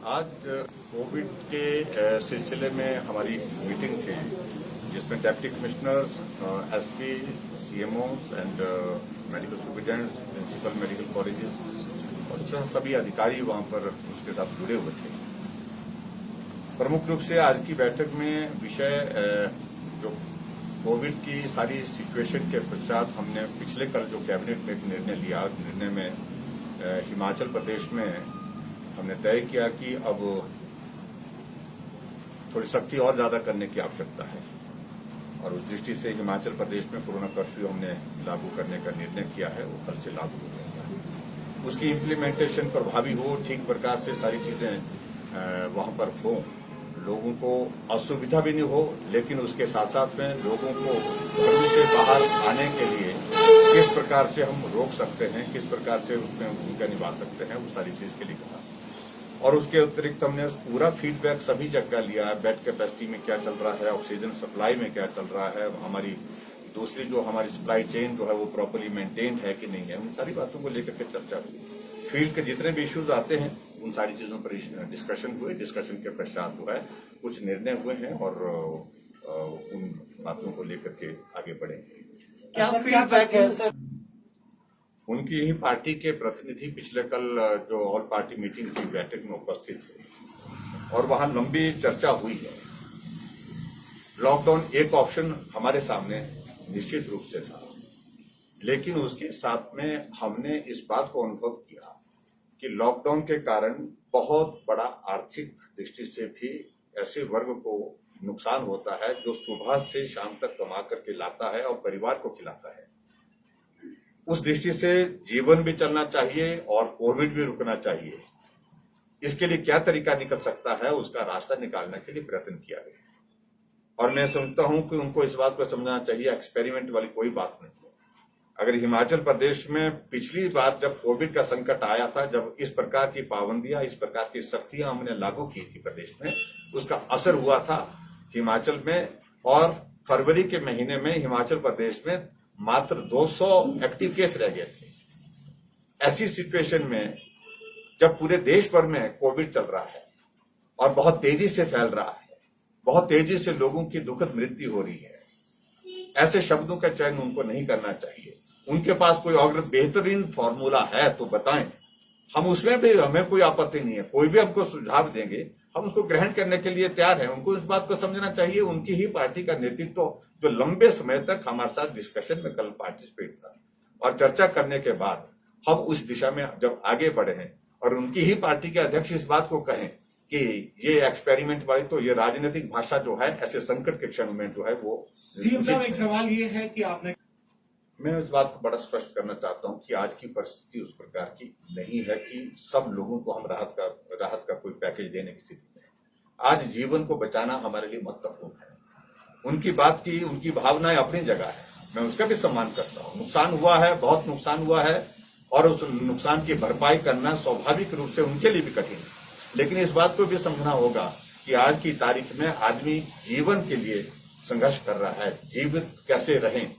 आज कोविड के सिलसिले में हमारी मीटिंग थी जिसमें deputy commissioners, SP, CMOs and medical superintendents, principal medical colleges और सभी अधिकारी वहां पर उसके साथ जुड़े हुए थे। प्रमुख रूप से आज की बैठक में विषय जो कोविड की सारी सिचुएशन के पश्चात हमने पिछले कल जो कैबिनेट में एक निर्णय लिया, निर्णय में हिमाचल प्रदेश में हमने तय किया कि अब थोड़ी सख्ती और ज्यादा करने की आवश्यकता है और उस दृष्टि से हिमाचल प्रदेश में कोरोना कर्फ्यू हमने लागू करने का निर्णय किया है। वो कल से लागू हो जाएगा, उसकी इम्प्लीमेंटेशन प्रभावी हो, ठीक प्रकार से सारी चीजें वहां पर हो, लोगों को असुविधा भी नहीं हो, लेकिन उसके साथ साथ में लोगों को घरों से बाहर आने के लिए किस प्रकार से हम रोक सकते हैं, किस प्रकार से उसमें भूमिका निभा सकते हैं, वो सारी चीज के लिए कहा। और उसके अतिरिक्त हमने पूरा फीडबैक सभी जगह लिया है, बेड कैपेसिटी में क्या चल रहा है, ऑक्सीजन सप्लाई में क्या चल रहा है, हमारी दूसरी जो हमारी सप्लाई चेन जो है वो प्रॉपर्ली मेंटेन है कि नहीं है, उन सारी बातों को लेकर के चर्चा हुई। फील्ड के जितने भी इश्यूज आते हैं उन सारी चीजों पर डिस्कशन हुए। डिस्कशन के पश्चात जो है कुछ निर्णय हुए हैं और उन बातों को लेकर के आगे बढ़ेंगे। क्या फीडबैक है सर? उनकी ही पार्टी के प्रतिनिधि पिछले कल जो ऑल पार्टी मीटिंग की बैठक में उपस्थित थे और वहां लंबी चर्चा हुई है। लॉकडाउन एक ऑप्शन हमारे सामने निश्चित रूप से था, लेकिन उसके साथ में हमने इस बात को अनुभव किया कि लॉकडाउन के कारण बहुत बड़ा आर्थिक दृष्टि से भी ऐसे वर्ग को नुकसान होता है जो सुबह से शाम तक कमा करके लाता है और परिवार को खिलाता है। उस दृष्टि से जीवन भी चलना चाहिए और कोविड भी रुकना चाहिए। इसके लिए क्या तरीका निकल सकता है, उसका रास्ता निकालने के लिए प्रयत्न किया गया और मैं समझता हूं कि उनको इस बात को समझना चाहिए एक्सपेरिमेंट वाली कोई बात नहीं है। अगर हिमाचल प्रदेश में पिछली बार जब कोविड का संकट आया था, जब इस प्रकार की पाबंदियां, इस प्रकार की सख्तियां हमने लागू की थी प्रदेश में, उसका असर हुआ था हिमाचल में और फरवरी के महीने में हिमाचल प्रदेश में मात्र 200 एक्टिव केस रह गए थे। ऐसी सिचुएशन में जब पूरे देश भर में कोविड चल रहा है और बहुत तेजी से फैल रहा है, बहुत तेजी से लोगों की दुखद मृत्यु हो रही है, ऐसे शब्दों का चयन उनको नहीं करना चाहिए। उनके पास कोई अगर बेहतरीन फॉर्मूला है तो बताएं, हम उसमें भी, हमें कोई आपत्ति नहीं है, कोई भी हमको सुझाव देंगे हम उसको ग्रहण करने के लिए तैयार हैं। उनको इस बात को समझना चाहिए उनकी ही पार्टी का नेतृत्व जो लंबे समय तक हमारे साथ डिस्कशन में कल पार्टिसिपेट था और चर्चा करने के बाद हम उस दिशा में जब आगे बढ़े हैं और उनकी ही पार्टी के अध्यक्ष इस बात को कहें कि ये एक्सपेरिमेंट वाली तो ये राजनीतिक भाषा जो है ऐसे संकट के क्षण में जो है वो। सीएम साहब, एक सवाल ये है कि आपने, मैं इस बात को बड़ा स्पष्ट करना चाहता हूं कि आज की परिस्थिति उस प्रकार की नहीं है कि सब लोगों को हम राहत का कोई पैकेज देने की स्थिति में है। आज जीवन को बचाना हमारे लिए महत्वपूर्ण है। उनकी बात की, उनकी भावनाएं अपनी जगह है, मैं उसका भी सम्मान करता हूं। नुकसान हुआ है, बहुत नुकसान हुआ है और उस नुकसान की भरपाई करना स्वाभाविक रूप से उनके लिए भी कठिन है, लेकिन इस बात को भी समझना होगा कि आज की तारीख में आदमी जीवन के लिए संघर्ष कर रहा है, जीवित कैसे रहें,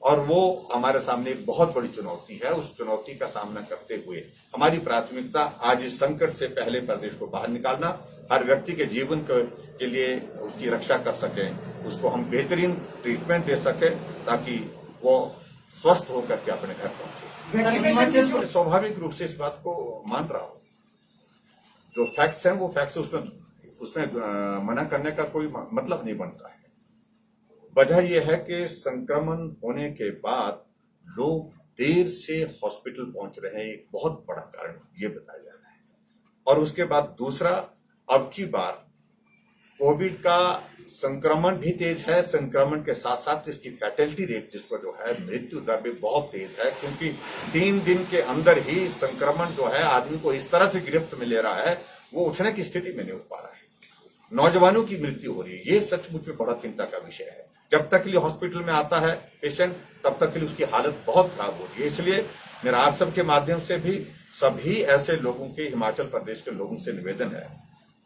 और वो हमारे सामने एक बहुत बड़ी चुनौती है। उस चुनौती का सामना करते हुए हमारी प्राथमिकता आज इस संकट से पहले प्रदेश को बाहर निकालना, हर व्यक्ति के जीवन के लिए उसकी रक्षा कर सके, उसको हम बेहतरीन ट्रीटमेंट दे सके ताकि वो स्वस्थ होकर के अपने घर पहुंचे। स्वाभाविक रूप से इस बात को मान रहा हूं, जो फैक्ट्स हैं वो फैक्ट्स, उसमें मना करने का कोई मतलब नहीं बनता है। वजह यह है कि संक्रमण होने के बाद लोग देर से हॉस्पिटल पहुंच रहे हैं, एक बहुत बड़ा कारण ये बताया जा रहा है। और उसके बाद दूसरा, अब की बार कोविड का संक्रमण भी तेज है, संक्रमण के साथ साथ इसकी फैटेलिटी रेट जिसको जो है मृत्यु दर भी बहुत तेज है, क्योंकि 3 दिन के अंदर ही संक्रमण जो है आदमी को इस तरह से गिरफ्त में ले रहा है वो उठने की स्थिति में नहीं उठ पा रहा है। नौजवानों की मृत्यु हो रही है, ये सचमुच में बड़ा चिंता का विषय है। जब तक के लिए हॉस्पिटल में आता है पेशेंट तब तक के लिए उसकी हालत बहुत खराब हो रही है। इसलिए मेरा आप सबके माध्यम से भी सभी ऐसे लोगों के, हिमाचल प्रदेश के लोगों से निवेदन है,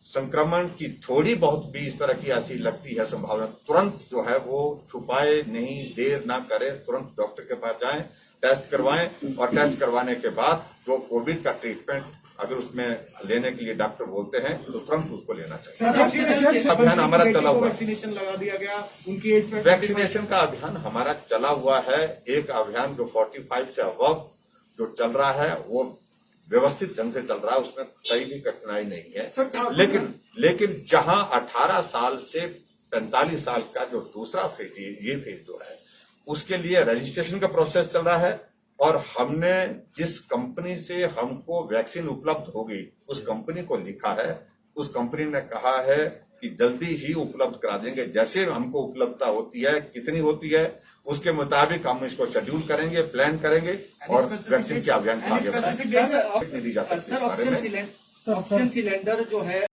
संक्रमण की थोड़ी बहुत भी इस तरह की ऐसी लगती है संभावना, तुरंत जो है वो छुपाए नहीं, देर ना करें, तुरंत डॉक्टर के पास जाएं, टेस्ट करवाएं और टेस्ट करवाने के बाद जो कोविड का ट्रीटमेंट अगर उसमें लेने के लिए डॉक्टर बोलते हैं तो तुरंत उसको लेना चाहिए। सर, वैक्सीनेशन अभियान हमारा चला हुआ है। वैक्सीनेशन लगा दिया गया उनकी एज पे। वैक्सीनेशन का अभियान हमारा चला हुआ है। एक अभियान जो 45 से अबव जो चल रहा है वो व्यवस्थित ढंग से चल रहा है, उसमें कोई भी कठिनाई नहीं है। लेकिन जहां 18 साल से 45 साल का जो दूसरा फेज, ये फेज जो है उसके लिए रजिस्ट्रेशन का प्रोसेस चल रहा है और हमने जिस कंपनी से हमको वैक्सीन उपलब्ध होगी उस कंपनी को लिखा है। उस कंपनी ने कहा है कि जल्दी ही उपलब्ध करा देंगे। जैसे हमको उपलब्धता होती है, कितनी होती है, उसके मुताबिक हम इसको शेड्यूल करेंगे, प्लान करेंगे और वैक्सीन के अभियान को आगे बढ़ाएंगे। नहीं दी जा सकती। सर, ऑक्सीजन सिलेंडर जो है